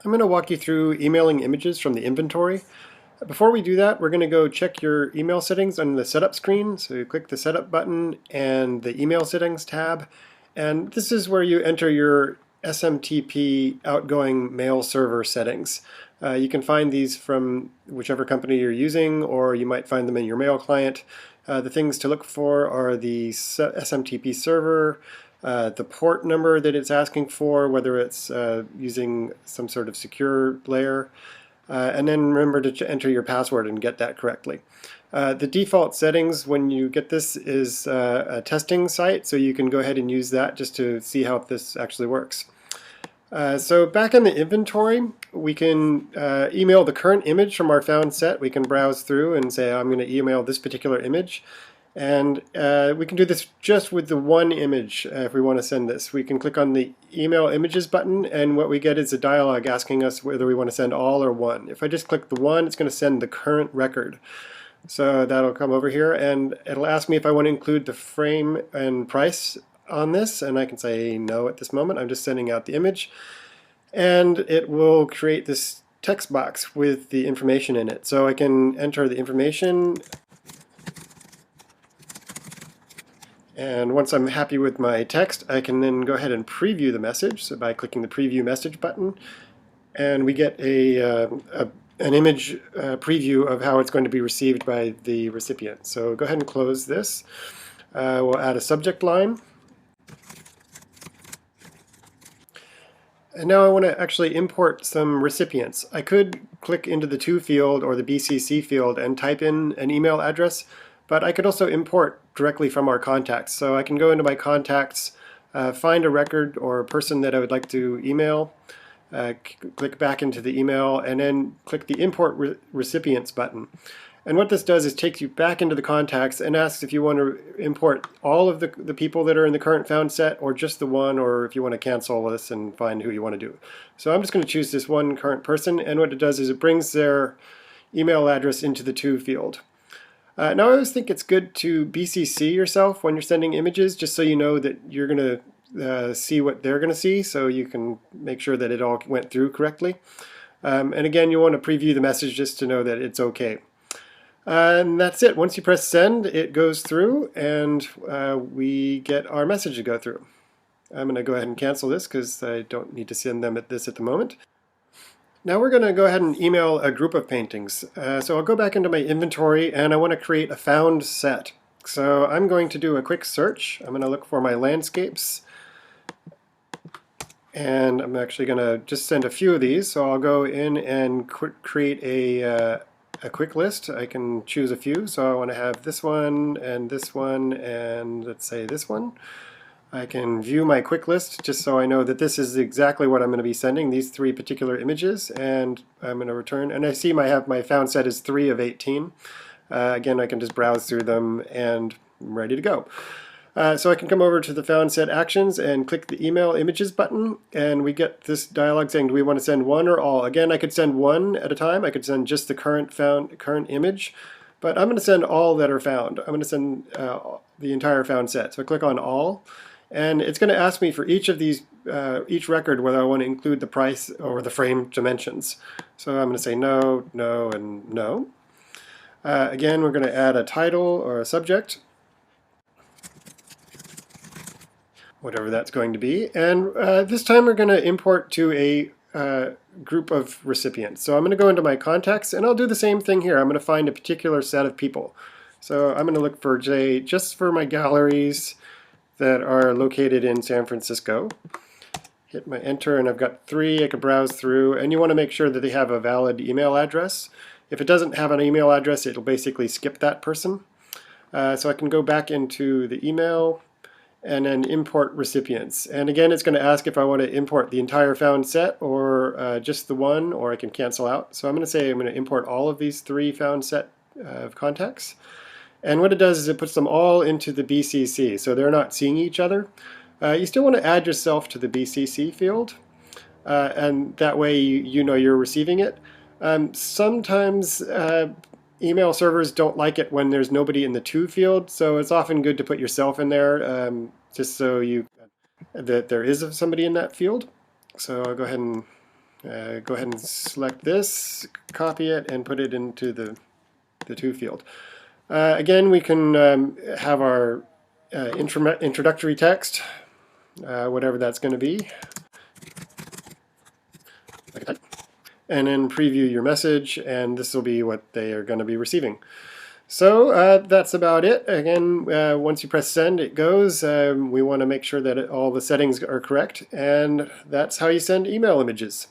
I'm going to walk you through emailing images from the inventory. Before we do that, we're going to go check your email settings on the setup screen. So you click the setup button and the email settings tab. And this is where you enter your SMTP outgoing mail server settings. You can find these from whichever company you're using, or you might find them in your mail client. The things to look for are the SMTP server, the port number that it's asking for, whether it's using some sort of secure layer, and then remember to enter your password and get that correctly. The default settings when you get this is a testing site, so you can go ahead and use that just to see how this actually works. So back in the inventory, we can email the current image from our found set. We can browse through and say, I'm going to email this particular image. And we can do this just with the one image if we want to send this. We can click on the email images button, and what we get is a dialog asking us whether we want to send all or one. If I just click the one, it's going to send the current record. So that'll come over here, and it'll ask me if I want to include the frame and price on this, and I can say no at this moment. I'm just sending out the image, and it will create this text box with the information in it. So I can enter the information, and once I'm happy with my text, I can then go ahead and preview the message. So by clicking the preview message button, and we get an image preview of how it's going to be received by the recipient. So go ahead and close this. We'll add a subject line. And now I want to actually import some recipients. I could click into the To field or the BCC field and type in an email address, but I could also import directly from our contacts. So I can go into my contacts, find a record or a person that I would like to email, click back into the email, and then click the Import Recipients button. And what this does is takes you back into the contacts and asks if you want to import all of the people that are in the current found set, or just the one, or if you want to cancel this and find who you want to do. So I'm just going to choose this one current person, and what it does is it brings their email address into the To field. Now I always think it's good to BCC yourself when you're sending images, just so you know that you're going to see what they're going to see, so you can make sure that it all went through correctly. And again, you want to preview the message just to know that it's okay. And that's it. Once you press send, it goes through, and we get our message to go through. I'm going to go ahead and cancel this because I don't need to send them at the moment. Now we're going to go ahead and email a group of paintings. So I'll go back into my inventory, and I want to create a found set. So I'm going to do a quick search. I'm going to look for my landscapes, and I'm actually going to just send a few of these. So I'll go in and create a quick list. I can choose a few, so I want to have this one, and let's say this one. I can view my quick list just so I know that this is exactly what I'm going to be sending, these three particular images, and I'm going to return. And I see my found set is 3 of 18. Again, I can just browse through them, and I'm ready to go. So I can come over to the found set actions and click the email images button, and we get this dialog saying, do we want to send one or all? Again, I could send one at a time. I could send just the current image, but I'm going to send all that are found. I'm going to send the entire found set. So I click on all, and it's going to ask me for each of these, each record, whether I want to include the price or the frame dimensions. So I'm going to say no, no, and no. Again, we're going to add a title or a subject, whatever that's going to be. And this time we're going to import to a group of recipients. So I'm going to go into my contacts, and I'll do the same thing here. I'm going to find a particular set of people. So I'm going to look for just for my galleries that are located in San Francisco. Hit my enter, and I've got 3 I can browse through, and you want to make sure that they have a valid email address. If it doesn't have an email address, it'll basically skip that person. So I can go back into the email and then import recipients. And again, it's going to ask if I want to import the entire found set or just the one, or I can cancel out. So I'm going to say I'm going to import all of these 3 found set of contacts. And what it does is it puts them all into the BCC, so they're not seeing each other. You still want to add yourself to the BCC field, and that way you know you're receiving it. Sometimes email servers don't like it when there's nobody in the To field, so it's often good to put yourself in there, just so that there is somebody in that field. So I'll go ahead and Go ahead and select this, copy it, and put it into the to field. Again, we can have our introductory text, whatever that's going to be, like that, and then preview your message, and this will be what they are going to be receiving. So that's about it. Again, once you press send, it goes. We want to make sure that all the settings are correct, and that's how you send email images.